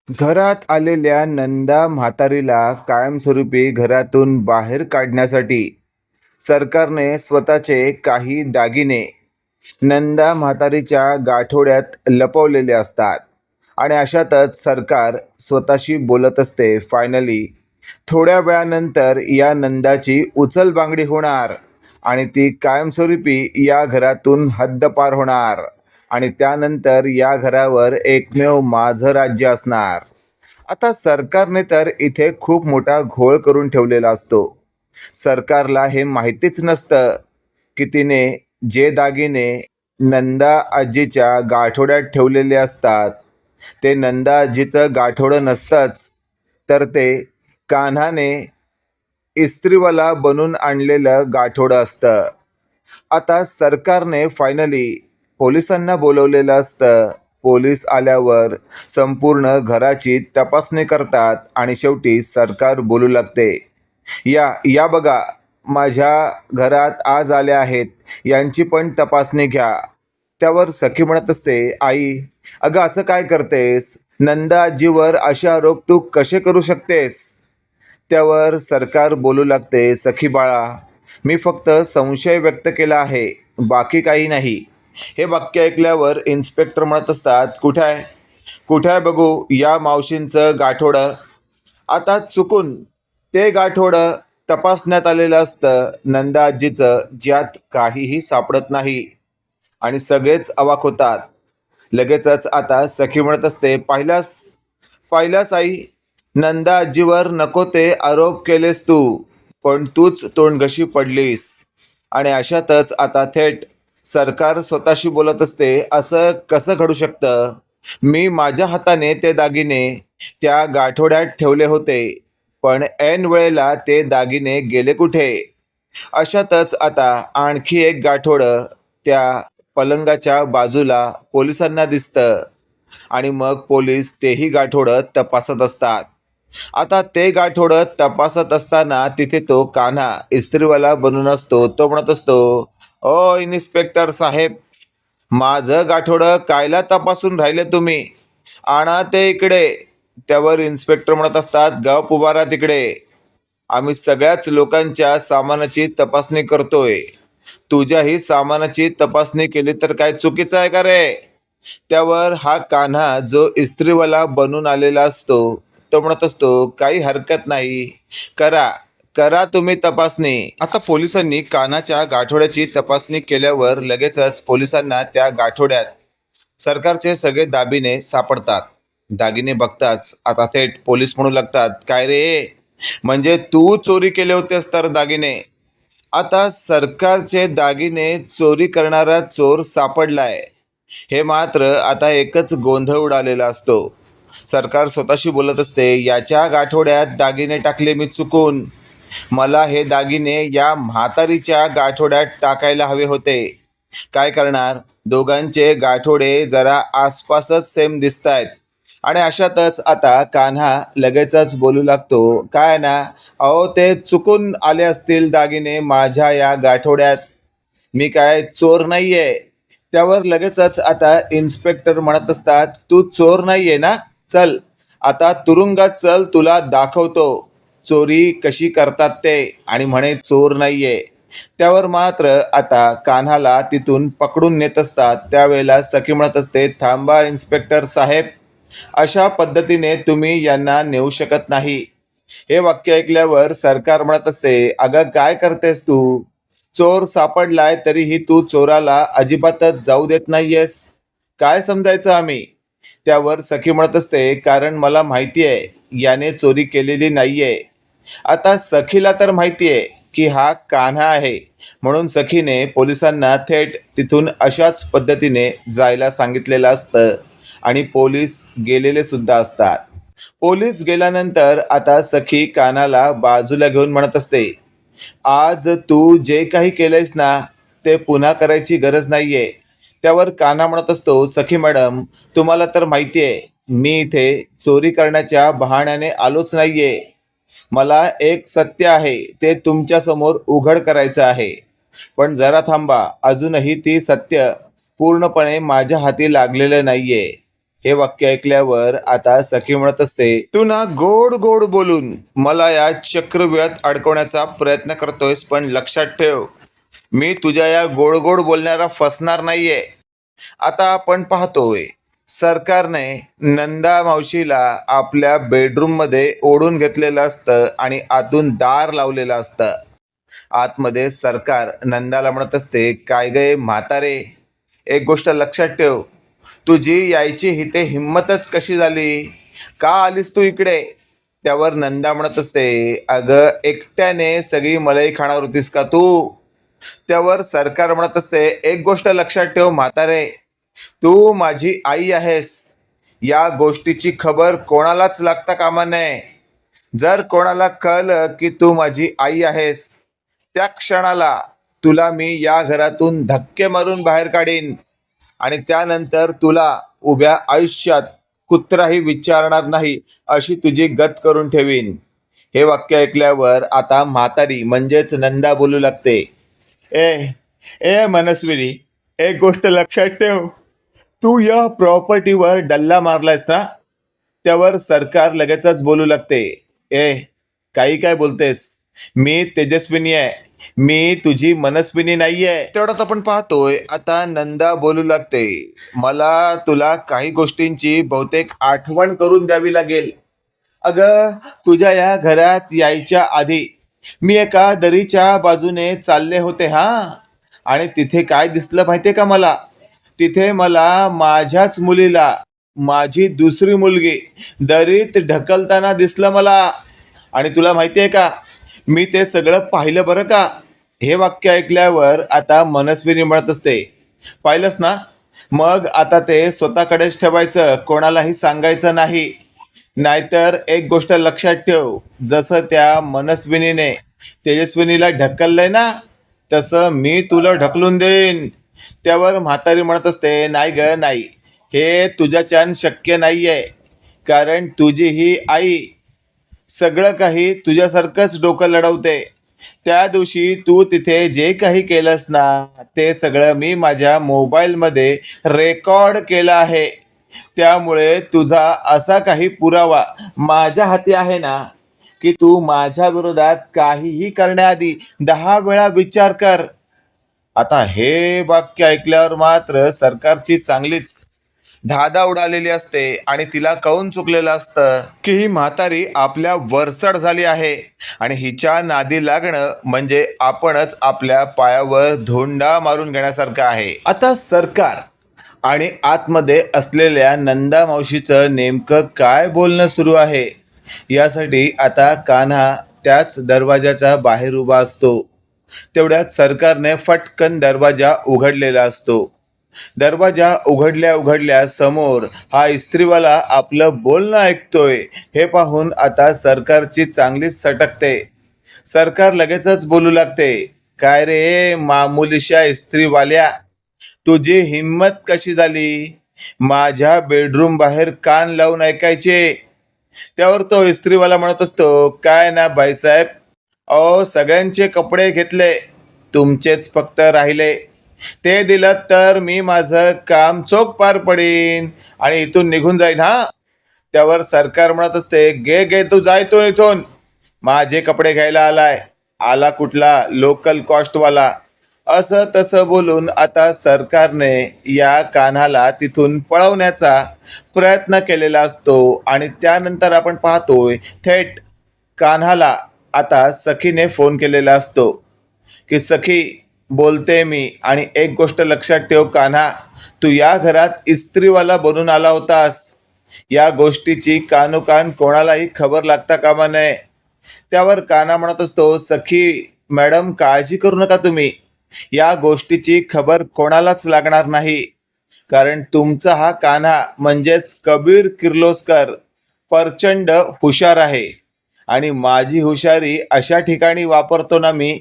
घरात आलेल्या नंदा म्हातारीला कायमस्वरूपी घरातून बाहेर काढण्यासाठी सरकारने स्वतःचे काही दागिने नंदा म्हातारीच्या गाठोड्यात लपवलेले असतात. आणि अशातच सरकार स्वतःशी बोलत असते, फायनली थोड्या वेळानंतर या नंदाची उचलबांगडी होणार आणि ती कायमस्वरूपी या घरातून हद्दपार होणार. आणि त्यानंतर या घरावर एकमेव माझं राज्य असणार. आता सरकारने तर इथे खूप मोठा घोळ करून ठेवलेला असतो. सरकारला हे माहितीच नसतं की तिने जे दागिने नंदा आजीच्या गाठोड्यात ठेवलेले असतात ते नंदा आजीचं गाठोडं नसतंच, तर ते कान्हाने इस्त्रीवाला बनून आणलेलं गाठोडं असतं. आता सरकारने फायनली पोलिसांना बोलवलेलं असतं. पोलीस आल्यावर संपूर्ण घराची तपासणी करतात आणि शेवटी सरकार बोलू लागते, या या बघा, माझ्या घरात आज आले आहेत, यांची पण तपासणी घ्या. त्यावर सखी म्हणत असते, आई, अगं असं काय करतेस? नंदा आजीवर असे आरोप तू कसे करू शकतेस? त्यावर सरकार बोलू लागते, सखी बाळा, मी फक्त संशय व्यक्त केला आहे, बाकी काही नाही. हे वाक्य ऐकल्यावर इन्स्पेक्टर म्हणत असतात, कुठे आहे बघू या मावशींचं गाठोडं. आता चुकून ते गाठोडं तपासण्यात आलेलं असतं नंदा आजीचं, ज्यात काहीही सापडत नाही आणि सगळेच अवाक होतात. लगेचच आता सखी म्हणत असते, पाहिलास आई, नंदा आजीवर नको ते आरोप केलेस तू, पण तूच तोंडघशी पडलीस. आणि अशातच आता थेट सरकार स्वतःशी बोलत असते, असं कसं घडू शकतं? मी माझ्या हाताने ते दागिने त्या गाठोड्यात ठेवले होते, पण ऐन वेळेला ते दागिने गेले कुठे? अशातच आता आणखी एक गाठोडं त्या पलंगाच्या बाजूला पोलिसांना दिसतं आणि मग पोलीस तेही गाठोडं तपासत असतात. आता ते गाठोडं तपासत असताना तिथे तो कान्हा इस्त्रीवाला बनून असतो. तो म्हणत असतो, ओ इन्स्पेक्टर साहेब, माझं गाठोडं कायला तपासून राहिले तुम्ही? आणा ते इकडे. त्यावर इन्स्पेक्टर म्हणत असतात, गप उभारा तिकडे, आम्ही सगळ्याच लोकांच्या सामानाची तपासणी करतोय. तुझ्याही सामानाची तपासणी केली तर काय चुकीचं आहे का रे? त्यावर हा कान्हा जो इस्त्रीवाला बनून आलेला असतो तो म्हणत असतो, काही हरकत नाही, करा करा तुम्ही तपासणी. आता पोलिसांनी कान्हाच्या गाठोड्याची तपासणी केल्यावर लगेचच पोलिसांना त्या गाठोड्यात सरकारचे सगळे दागिने सापडतात. दागिने बघताच आता थेट पोलीस म्हणू लागतात, काय रे, म्हणजे तू चोरी केले होतेस तर दागिने? आता सरकारचे दागिने चोरी करणारा चोर सापडलाय, हे मात्र आता एकच गोंधळ उडालेला असतो. सरकार स्वतःशी बोलत असते, याच्या गाठोड्यात दागिने टाकले मी चुकून, मला हे दागिने या म्हातारीच्या गाठोड्यात टाकायला हवे होते. काय करणार, दोघांचे गाठोडे जरा आसपासच सेम दिसत आहेत. आणि अशातच आता कान्हा लगेचच बोलू लागतो, काय ना, अहो ते चुकून आले असतील दागिने माझ्या या गाठोड्यात, मी काय चोर नाहीये. त्यावर लगेचच आता इन्स्पेक्टर म्हणत असतात, तू चोर नाहीये ना, चल आता तुरुंगात चल, तुला दाखवतो चोरी कशी करतात ते, आणि म्हणे चोर नाहीये. त्यावर मात्र आता कान्हाला तिथून पकडून नेत असतात. त्यावेळेला सखी म्हणत असते, थांबा इन्स्पेक्टर साहेब, अशा पद्धतीने तुम्ही यांना नेऊ शकत नाही. हे वाक्य ऐकल्यावर सरकार म्हणत असते, अगं काय करतेस तू? चोर सापडलाय तरीही तू चोराला अजिबातच जाऊ देत नाहीयेस, काय समजायचं आम्ही? त्यावर सखी म्हणत असते, कारण मला माहिती आहे याने चोरी केलेली नाहीये. आता सखीला तर माहितीये की हा कान्हा आहे, म्हणून सखीने पोलिसांना थेट तिथून अशाच पद्धतीने जायला सांगितलेलं असतं आणि पोलीस गेलेले सुद्धा असतात. पोलीस गेल्यानंतर आता सखी कान्हाला बाजूला घेऊन म्हणत असते, आज तू जे काही केलंयस ना ते पुन्हा करायची गरज नाहीये. त्यावर कान्हा म्हणत असतो, सखी मॅडम, तुम्हाला तर माहिती आहे मी इथे चोरी करण्याच्या बहाण्याने आलोच नाहीये. मला एक सत्य आहे ते तुमच्या समोर उघड करायचं आहे, पण जरा थांबा, अजूनही ती सत्य पूर्णपणे माझ्या हाती लागलेलं नाहीये. हे वाक्य ऐकल्यावर आता सखी म्हणत असते, तू ना गोड गोड बोलून मला या चक्रव्यूहात अडकवण्याचा प्रयत्न करतोयस, पण लक्षात ठेव, मी तुझ्या या गोड गोड बोलण्याला फसणार नाहीये. आता आपण पाहतोय सरकारने नंदा मावशीला आपल्या बेडरूम मध्ये ओढून घेतलेलं असतं आणि आतून दार लावलेलं असतं. आतमध्ये सरकार नंदाला म्हणत असते, काय गे म्हातारे, एक गोष्ट लक्षात ठेव, तुझी यायची इथे हिंमतच कशी झाली, का आलीस तू इकडे. त्यावर नंदा म्हणत असते, अगं एकट्याने सगळी मलई खाणार होतीस का तू. त्यावर सरकार म्हणत असते, एक गोष्ट लक्षात ठेव म्हातारे, तू माझी आई आहेस. या गोष्टीची खबर कोणालाच लागता कामा नये. जर कोणाला कळलं की तू माझी आई आहेस, त्या क्षणाला तुला मी या घरातून धक्के मारून बाहेर काढीन आणि त्यानंतर तुला उभ्या आयुष्यात कुत्राही विचारणार नाही अशी तुझी गत करून ठेवीन. हे वाक्य ऐकल्यावर आता म्हातारी म्हणजेच नंदा बोलू लागते, ए ए मनस्विनी, एक गोष्ट लक्षात ठेव, तू या प्रॉपर्टीवर डल्ला मारलायस ना. त्यावर सरकार लगेचच बोलू लागते, ए काही काय बोलतेस, मी तेजस्विनी आहे, मी तुझी मनस्विनी नाहीये. तेवढ्यात आपण पाहतोय आता नंदा बोलू लागते, मला तुला काही गोष्टींची बहुतेक आठवण करून द्यावी लागेल. अगं तुझ्या या घरात यायच्या आधी मी एका दरीच्या बाजूने चालले होते आणि तिथे काय दिसलं माहितीये का मला. तिथे मला माझ्याच मुलीला, माझी दुसरी मुलगी दरीत ढकलताना दिसलं मला. आणि तुला माहितीये का, मी ते सगळं पाहिलं बरं का. हे वाक्य ऐकल्यावर आता मनस्विनी म्हणत असते, पाहिलंस ना, मग आता ते स्वतःकडेच ठेवायचं, कोणालाही सांगायचं नाही. नाहीतर एक गोष्ट लक्षात ठेव, जसं त्या मनस्विनीने तेजस्विनीला ढकललंय ना, तसं मी तुला ढकलून देईन. त्यावर म्हातारी म्हणत असते, नाही ग नाही, हे तुझ्याच्यान शक्य नाहीये, कारण तुझी ही आई सगळं काही तुझ्यासारखंच डोकं लढवते. त्या दिवशी तू तिथे जे काही केलंस ना, ते सगळं मी माझ्या मोबाईलमध्ये रेकॉर्ड केलं आहे. त्यामुळे तुझा असा काही पुरावा माझ्या हाती आहे ना, की तू माझ्या विरोधात काहीही करण्याआधी 10 वेळा विचार कर. आता हे वाक्य ऐकल्यावर मात्र सरकारची चांगलीच धादा उडालेली असते आणि तिला कळून चुकलेलं असतं की ही म्हातारी आपल्या वरचढ झाली आहे आणि हिच्या नादी लागणं म्हणजे आपणच आपल्या पायावर धोंडा मारून घेण्यासारखं आहे. आता सरकार आणि आतमध्ये असलेल्या नंदा मावशीचं नेमकं काय बोलणं सुरू आहे यासाठी आता कान्हा त्याच दरवाजाच्या बाहेर उभा असतो. तेवढ्यात सरकारने फटकन दरवाजा उघडलेला असतो. दरवाजा उघडल्या उघडल्या समोर हा इस्त्रीवाला आपलं बोलणं ऐकतोय हे पाहून आता सरकारची चांगलीच सटकते. सरकार लगेचच बोलू लागते, काय रे मामुलीशा इस्त्रीवाल्या, तुझी हिंमत कशी झाली माझ्या बेडरूम बाहेर कान लावून ऐकायचे. त्यावर तो इस्त्रीवाला म्हणत असतो, काय ना बाईसाहेब, अहो सगळ्यांचे कपडे घेतले, तुमचेच फक्त राहिले. ते दिलं तर मी माझं काम चोख पार पडीन आणि इथून निघून जाईन त्यावर सरकार म्हणत असते, गे गे तू जाय तो इथून, माझे कपडे घ्यायला आला कुठला लोकल कॉस्टवाला. असं तसं बोलून आता सरकारने या कान्हाला तिथून पळवण्याचा प्रयत्न केलेला असतो. आणि त्यानंतर आपण पाहतोय थेट कान्हाला आता सखीने फोन केलेला असतो की सखी बोलते मी, आणि एक गोष्ट लक्षात ठेव कान्हा, तू या घरात इस्त्रीवाला बनून आला होतास. या गोष्टीची कानोकान कोणालाही खबर लागता कामा नये. त्यावर कान्हा म्हणत असतो, सखी मॅडम काळजी करू नका तुम्ही, या गोष्टीची खबर कोणालाच लागणार नाही, कारण तुमचा हा कान्हा म्हणजेच कबीर किर्लोस्कर प्रचंड हुशार आहे आणि माझी हुशारी अशा ठिकाणी वापरतो ना मी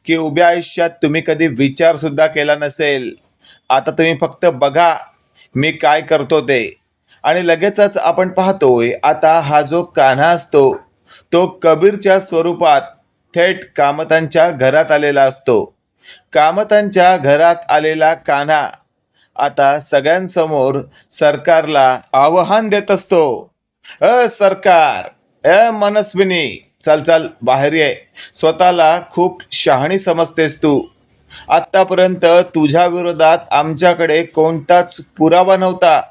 की उभ्या आयुष्यात तुम्ही कधी विचार सुद्धा केला नसेल. आता तुम्ही फक्त बघा मी काय करतो ते. आणि लगेचच आपण पाहतोय आता हा जो कान्हा असतो तो कबीरच्या स्वरूपात थेट कामतांच्या घरात आलेला असतो. कामतांच्या घरात आलेला कान्हा आता सगळ्यांसमोर सरकारला आवाहन देत असतो. सरकार, मनस्विनी, चल चल बाहेर ये. स्वतःला खूप शहाणी समजतेस तू. आत्तापर्यंत तुझ्या विरोधात आमच्याकडे कोणताच पुरावा नव्हता,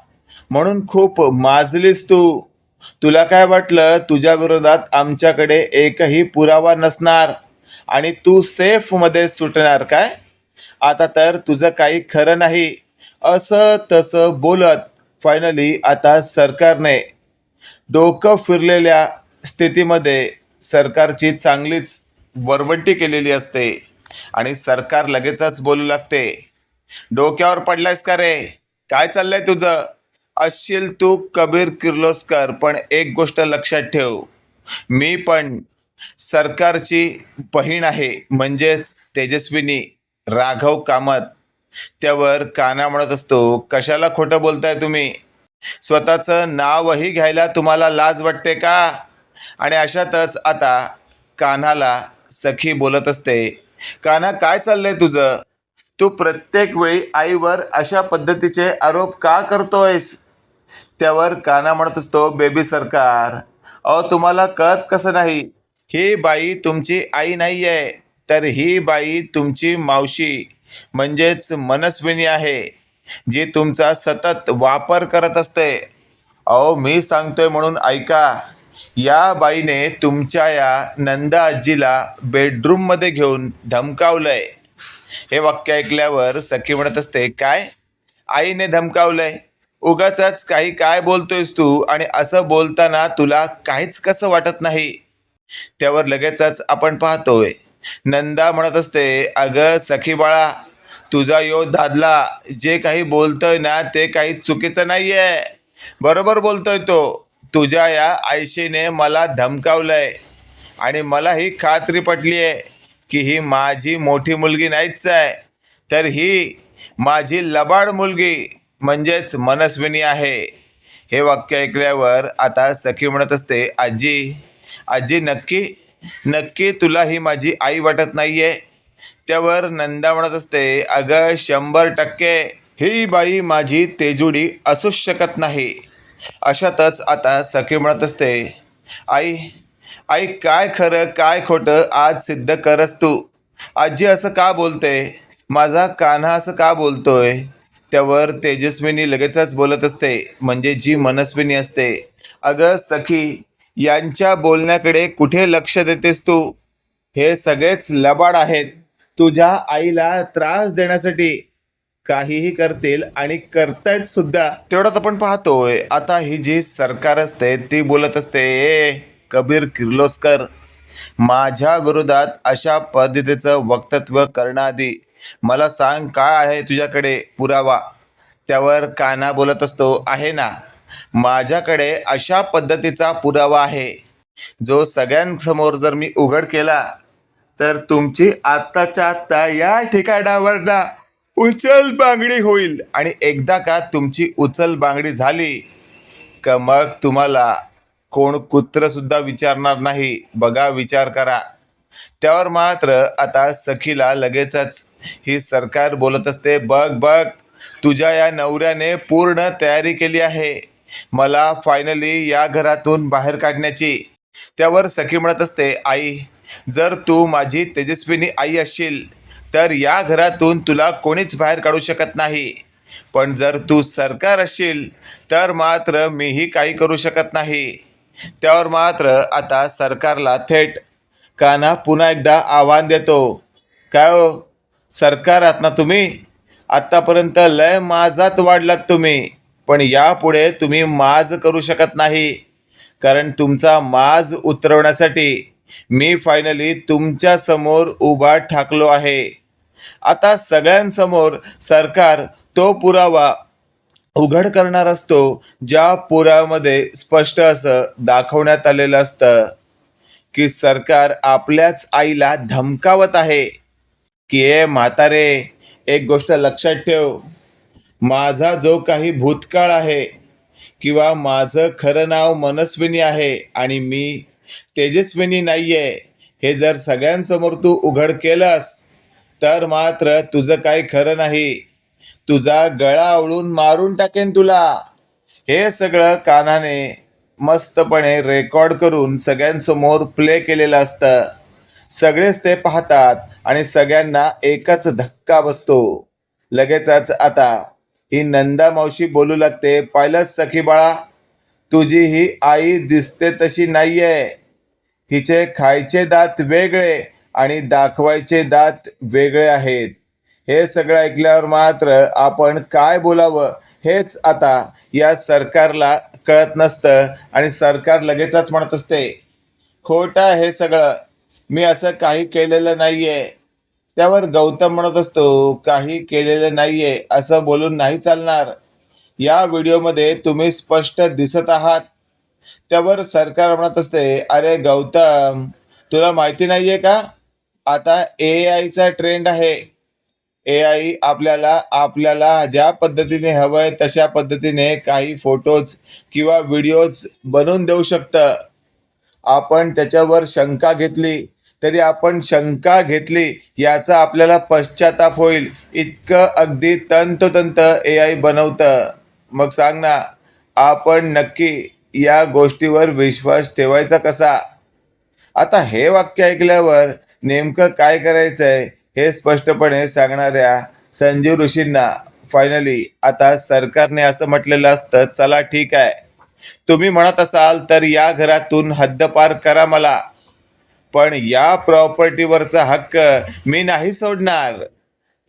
म्हणून खूप माजलीस तू. तुला काय वाटलं तुझ्या विरोधात आमच्याकडे एकही पुरावा नसणार आणि तू सेफ मध्ये सुटणार काय? आता तर तुझं काही खरं नाही. असं तसं बोलत फायनली आता सरकारने डोकं फिरलेल्या स्थितीमध्ये सरकारची चांगलीच वरवंटी केलेली असते आणि सरकार लगेचच बोलू लागते. डोक्यावर पडलायस का रे? काय चाललंय तुझं? असशील तू कबीर किर्लोस्कर, पण एक गोष्ट लक्षात ठेव, मी पण सरकारची बहीण आहे, म्हणजेच तेजस्विनी राघव कामत. त्यावर काना म्हणत असतो, कशाला खोटं बोलताय तुम्ही? स्वतःचं नावही घ्यायला तुम्हाला लाज वाटते का? आणि अशातच आता कान्हाला सखी बोलत असते, कान्हा काय चाललंय तुझं? तू प्रत्येक वेळी आईवर अशा पद्धतीचे आरोप का करतोयस? त्यावर कान्हा म्हणत असतो, बेबी सरकार, अहो तुम्हाला कळत कसं नाही? ही बाई तुमची आई नाही आहे, तर ही बाई तुमची मावशी म्हणजेच मनस्विनी आहे, जी तुमचा सतत वापर करत असते. अहो मी सांगतोय म्हणून ऐका. या बाईने तुमच्या या नंदा आजीला बेडरूममध्ये घेऊन धमकावलंय. हे वाक्य ऐकल्यावर सखी म्हणत असते, काय? आईने धमकावलंय? उगाच काही काय बोलतोयस तू? आणि असं बोलताना तुला काहीच कसं वाटत नाही? त्यावर लगेचच आपण पाहतोय नंदा म्हणत असते, अगं सखी बाळा, तुझा यो दादला जे काही बोलतोय ना ते काही चुकीचं नाहीये, बरोबर बोलतोय तो. तुझ्या या आयशीने मला धमकावलंय आणि मला ही खात्री पटली आहे की ही माझी मोठी मुलगी नाहीच आहे, तर ही माझी लबाड मुलगी म्हणजेच मनस्विनी आहे. हे वाक्य ऐकल्यावर आता सखी म्हणत असते, आजी आजी नक्की नक्की तुला ही माझी आई वाटत नाहीये? त्यावर नंदा म्हणत असते, अगं 100% ही बाई माझी तेजुडी असूच शकत नाही. अशातच आता सखी म्हणत असते, आई आई काय खरं काय खोटं आज सिद्ध करस तू. आजी असं का बोलते? माझा कान्हा असं का बोलतोय? त्यावर तेजस्विनी लगेचच बोलत असते, म्हणजे जी मनस्विनी असते, अगं सखी, यांच्या बोलण्याकडे कुठे लक्ष देतेस तू? हे सगळेच लबाड आहेत. तुझ्या आईला त्रास देण्यासाठी काहीही करतील आणि करतायत सुद्धा. तेवढ्यात आपण पाहतोय आता ही जी सरकार असते ती बोलत असते, कबीर किर्लोस्कर, माझ्या विरोधात अशा पद्धतीचं वक्तव्य करण्याआधी मला सांग, काय आहे तुझ्याकडे पुरावा? त्यावर कान्हा बोलत असतो, आहे ना, माझ्याकडे अशा पद्धतीचा पुरावा आहे, जो सगळ्यांसमोर जर मी उघड केला तर तुमची आत्ताच्या आत्ता या ठिकाणावर ना उचल बांगडी होईल. आणि एकदा का तुमची उचल बांगडी झाली का मग तुम्हाला कोण कुत्र सुद्धा विचारणार नाही. बघा, विचार करा. त्यावर मात्र आता सखीला लगेचच ही सरकार बोलत असते, बघ बघ, तुझ्या या नवऱ्याने पूर्ण तयारी केली आहे मला फायनली या घरातून बाहेर काढण्याची. त्यावर सखी म्हणत असते, आई, जर तू माझी तेजस्विनी आई असशील तर या घरातून तुला कोणीच बाहेर काढू शकत नाही, पण जर तू सरकार असशील तर मात्र मीही काही करू शकत नाही. त्यावर मात्र आता सरकारला थेट कान्हा पुन्हा एकदा आव्हान देतो, काय हो सरकार आहात ना तुम्ही? आत्तापर्यंत लय माझात वाढलात तुम्ही, पण यापुढे तुम्ही माज करू शकत नाही, कारण तुमचा माज उतरवण्यासाठी मी फायनली तुमच्या समोर उभा ठाकलो आहे. आता सगळ्यांसमोर सरकार तो पुरावा उघड करणार असतो, ज्या पुराव्यामध्ये स्पष्ट असं दाखवण्यात आलेलं असतं की सरकार आपल्याच आईला धमकावत आहे की ए म्हातारे, एक गोष्ट लक्षात ठेव, माझा जो काही भूतकाळ आहे किंवा माझं खरं नाव मनस्विनी आहे आणि मी तेजस्विनी नाहीये, हे जर सगळ्यांसमोर तू उघड केलंस तर मात्र तुझं काही खरं नाही. तुझा गळा आवळून मारून टाकेन तुला. हे सगळं कानाने मस्तपणे रेकॉर्ड करून सगळ्यांसमोर प्ले केलेलं असतं. सगळेच ते पाहतात आणि सगळ्यांना एकच धक्का बसतो. लगेचच आता ही नंदा मावशी बोलू लागते, पाहिलंच सखी बाळा, तुझी ही आई दिसते तशी नाहीये. हिचे खायचे दात वेगळे आणि दाखवायचे दात वेगळे आहेत. हे सगळं ऐकल्यावर मात्र आपण काय बोलावं हेच आता या सरकारला कळत नसतं आणि सरकार लगेचच म्हणत असते, खोटं आहे हे सगळं, मी असं काही केलेलं नाहीये. त्यावर गौतम म्हणत असतो, काही केलेलं नाहीये असं बोलून नाही चालणार. या व्हिडिओमध्ये तुम्ही स्पष्ट दिसत आहात. त्यावर सरकार म्हणत असते, अरे गौतम, तुला माहिती नाहीये का, आता AI चा ट्रेंड आहे. AI आपल्याला आपल्याला ज्या पद्धतीने हवंय तशा पद्धतीने काही फोटोज किंवा व्हिडिओज बनवून देऊ शकतं. आपण त्याच्यावर शंका घेतली तरी आपण शंका घेतली याचा आपल्याला पश्चाताप होईल, इतकं अगदी तंतोतंत AI बनवतं. मग सांग ना, आपण नक्की या गोष्टीवर विश्वास ठेवायचा कसा? आता हे वाक्य ऐकल्यावर नेमकं काय करायचंय हे स्पष्टपणे सांगणाऱ्या संजीव ऋषींना फायनली आता सरकारने असं म्हटलेलं असतं, चला ठीक आहे, तुम्ही म्हणत असाल तर या घरातून हद्दपार करा मला, पण या प्रॉपर्टीवरचा हक्क मी नाही सोडणार.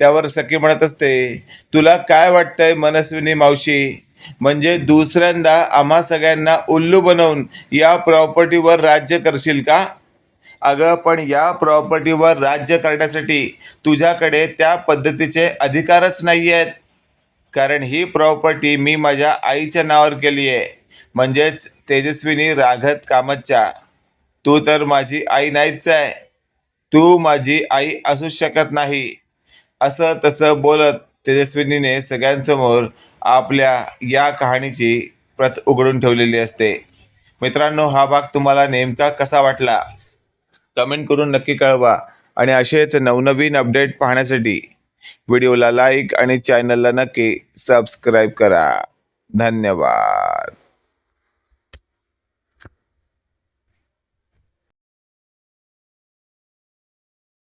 त्यावर सखी म्हणत असते, तुला काय वाटतंय मनस्विनी मावशी, म्हणजे दुसऱ्यांदा आम्हा सगळ्यांना उल्लू बनवून या प्रॉपर्टीवर राज्य करशील का? अगं पण या प्रॉपर्टीवर राज्य करण्यासाठी तुझ्याकडे त्या पद्धतीचे अधिकारच नाही आहेत. कारण ही प्रॉपर्टी मी माझ्या आईच्या नावावर केली आहे, म्हणजेच तेजस्विनी राघत कामतच्या. तू तर माझी आई नाहीच आहे, तू माझी आई असूच शकत नाही. असं तसं बोलत तेजस्विनीने सगळ्यांसमोर आपल्या या कहाणीची प्रत उघडून ठेवलेली असते. मित्रांनो, हा भाग तुम्हाला नेमका कसा वाटला कमेंट करून नक्की कळवा आणि असेच नवनवीन अपडेट पाहण्यासाठी व्हिडिओला लाईक आणि चॅनलला नक्की सबस्क्राईब करा. धन्यवाद.